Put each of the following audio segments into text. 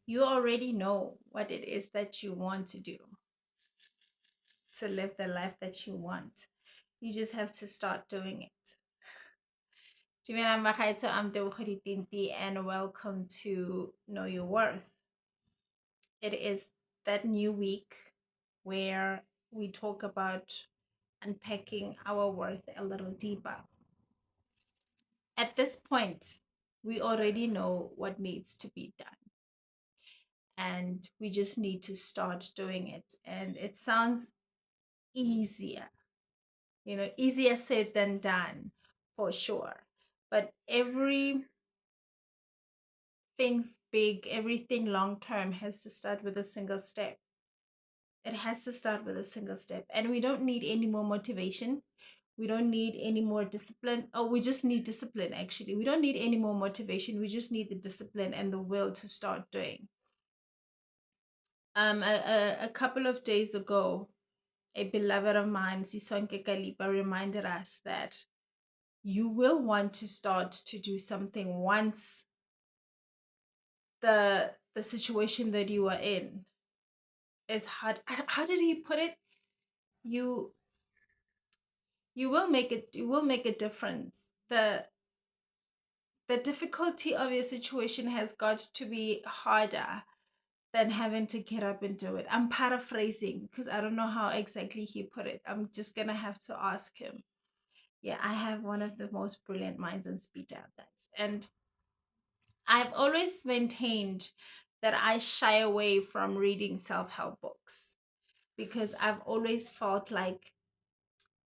You already know what it is that you want to do to live the life that you want. You just have to start doing it. Dumelang bagaetsho, I'm Tebogo Tinti and welcome to Know Your Worth. It is that new week where we talk about unpacking our worth a little deeper. At this point, we already know what needs to be done, and we just need to start doing it. And it sounds easier, easier said than done for sure. But everything big, everything long term has to start with a single step. It has to start with a single step. And we don't need any more motivation. We don't need any more discipline. Oh, we just need discipline, actually. We don't need any more motivation. We just need the discipline and the will to start doing. A couple of days ago, a beloved of mine, Sisonke Kalipa, reminded us that you will want to start to do something once the situation that you are in is hard. How did he put it? You you will make it. You will make a difference. The difficulty of your situation has got to be harder than having to get up and do it. I'm paraphrasing because I don't know how exactly he put it. I'm just gonna have to ask him. Yeah, I have one of the most brilliant minds on speed dial, guys. And I've always maintained that I shy away from reading self-help books because I've always felt like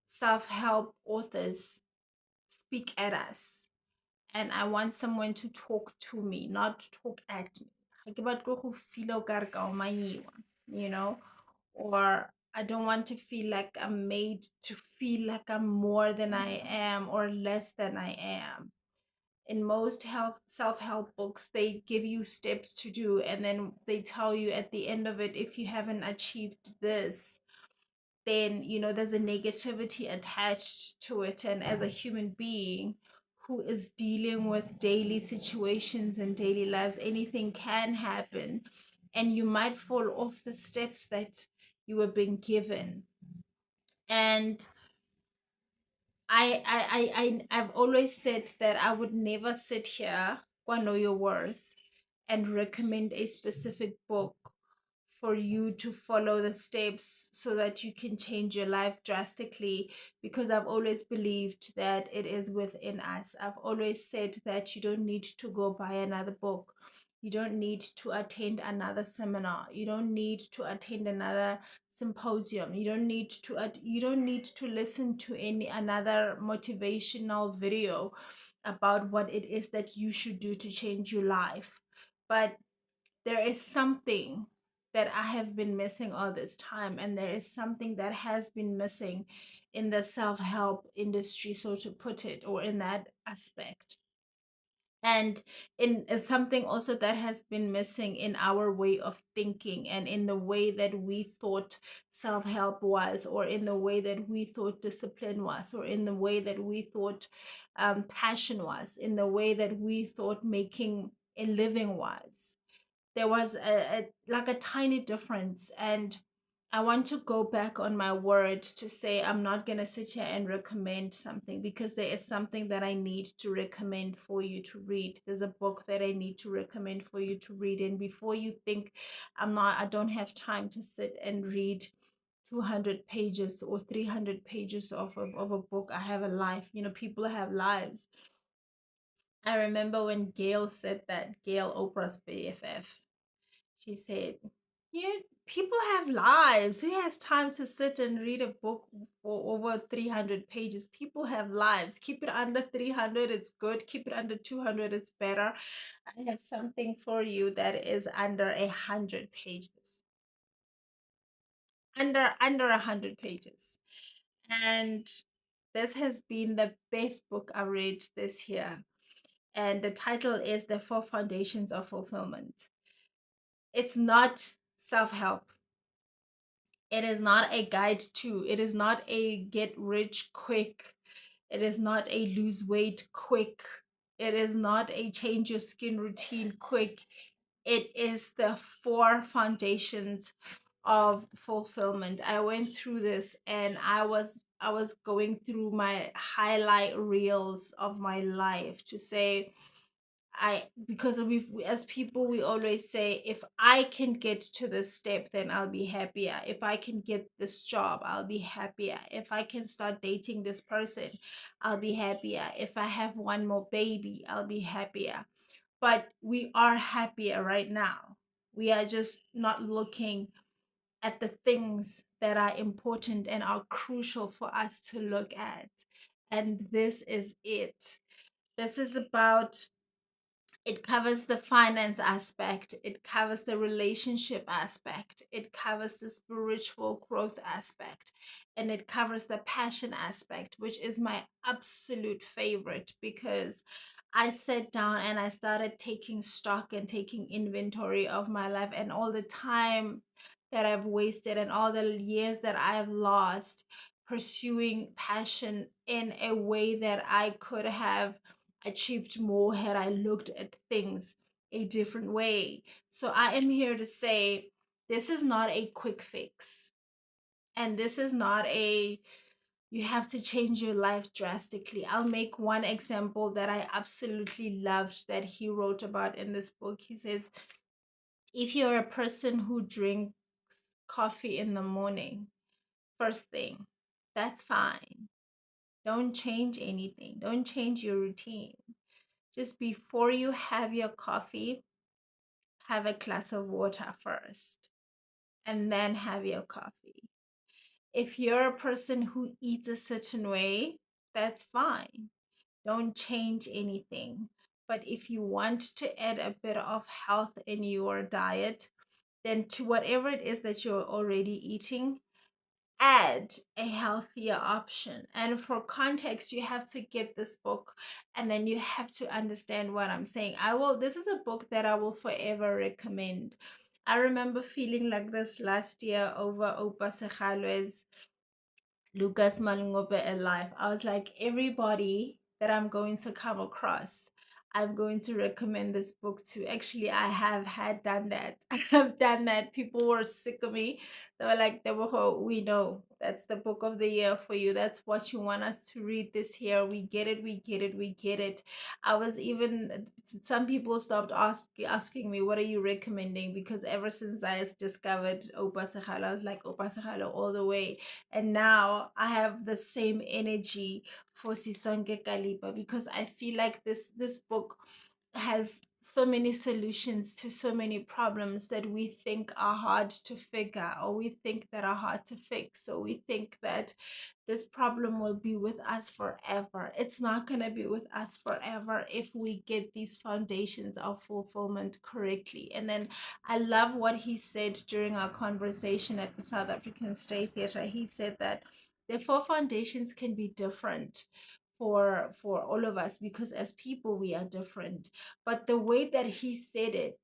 self-help authors speak at us, and I want someone to talk to me, not talk at me. Ga ke batle go feel okare ka omanyiwa, you know, or I don't want to feel like I'm made to feel like I'm more than I am or less than I am. In most health self-help books, they give you steps to do, and then they tell you at the end of it, if you haven't achieved this, then there's a negativity attached to it. And as a human being who is dealing with daily situations and daily lives, anything can happen, and you might fall off the steps that you were being given. And I've always said that I would never sit here, know your worth, and recommend a specific book for you to follow the steps so that you can change your life drastically, because I've always believed that it is within us. I've always said that you don't need to go buy another book. You don't need to attend another seminar. You don't need to attend another symposium. You don't need to listen to any another motivational video about what it is that you should do to change your life. But there is something that I have been missing all this time, and there is something that has been missing in the self-help industry, so to put it, or in that aspect. And in something also that has been missing in our way of thinking, and in the way that we thought self-help was, or in the way that we thought discipline was, or in the way that we thought passion was, in the way that we thought making a living was. There was like a tiny difference. And I want to go back on my word to say I'm not going to sit here and recommend something, because there is something that I need to recommend for you to read. There's a book that I need to recommend for you to read. And before you think I don't have time to sit and read 200 pages or 300 pages of a book. I have a life. People have lives. I remember when Gail said that, Gail, Oprah's BFF. She said, "Yeah, people have lives. Who has time to sit and read a book for over 300 pages? People have lives. Keep it under 300, it's good. Keep it under 200, it's better." I have something for you that is under 100 pages. Under 100 pages. And this has been the best book I read this year. And the title is The Four Foundations of Fulfillment. It's not self-help. It is not a guide to, it is not a get rich quick, it is not a lose weight quick, it is not a change your skin routine quick. It is the four foundations of fulfillment. I went through this, and I was going through my highlight reels of my life to say, because we as people, we always say, if I can get to this step, then I'll be happier. If I can get this job, I'll be happier. If I can start dating this person, I'll be happier. If I have one more baby, I'll be happier. But we are happier right now. We are just not looking at the things that are important and are crucial for us to look at. And this is it. This is about, it covers the finance aspect, it covers the relationship aspect, it covers the spiritual growth aspect, and it covers the passion aspect, which is my absolute favorite, because I sat down and I started taking stock and taking inventory of my life and all the time that I've wasted and all the years that I've lost pursuing passion in a way that I could have achieved more had I looked at things a different way. So I am here to say, this is not a quick fix. And this is not a, you have to change your life drastically. I'll make one example that I absolutely loved that he wrote about in this book. He says, if you're a person who drinks coffee in the morning, first thing, that's fine. Don't change anything, don't change your routine. Just before you have your coffee, have a glass of water first and then have your coffee. If you're a person who eats a certain way, that's fine. Don't change anything. But if you want to add a bit of health in your diet, then to whatever it is that you're already eating, add a healthier option. And for context, you have to get this book and then you have to understand what I'm saying. This is a book that I will forever recommend. I remember feeling like this last year over Opa Segalo's Lucas Malungope alive. I was like, everybody that I'm going to come across, I'm going to recommend this book to. Actually, I have had done that. I have done that. People were sick of me. They were like, Deboho, we know that's the book of the year for you. That's what you want us to read this year. We get it, we get it, we get it. I was even, some people stopped asking me, what are you recommending? Because ever since I discovered Opa Segalo, I was like, Opa Segalo all the way. And now I have the same energy for Sisonke Kalipa, because I feel like this book has so many solutions to so many problems that we think are hard to figure, or we think that are hard to fix, or we think that this problem will be with us forever. It's not going to be with us forever if we get these foundations of fulfillment correctly. And then I love what he said during our conversation at the South African State Theatre. He said that the four foundations can be different for all of us, because as people we are different, but the way that he said it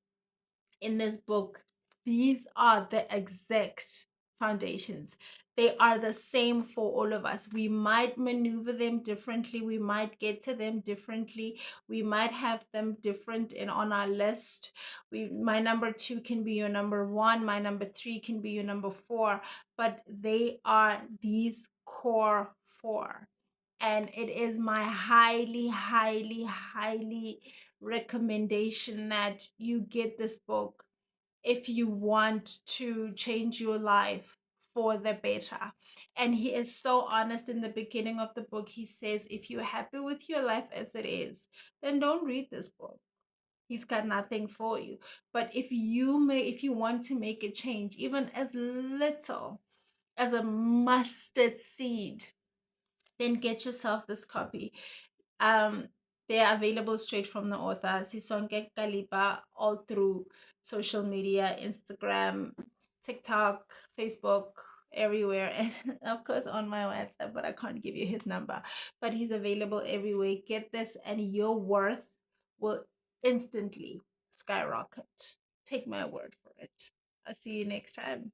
in this book, these are the exact foundations. They are the same for all of us. We might maneuver them differently. We might get to them differently. We might have them different in on our list. My number 2 can be your number 1. My number 3 can be your number 4. But they are these core 4. And it is my highly, highly, highly recommendation that you get this book if you want to change your life for the better. And he is so honest in the beginning of the book. He says, if you're happy with your life as it is, then don't read this book. He's got nothing for you. But if you want to make a change, even as little as a mustard seed, then get yourself this copy. um, they are available straight from the author, Sisonke Kalipa, all through social media, Instagram, TikTok, Facebook, everywhere. And of course on my WhatsApp, but I can't give you his number. But he's available everywhere. Get this, and your worth will instantly skyrocket. Take my word for it. I'll see you next time.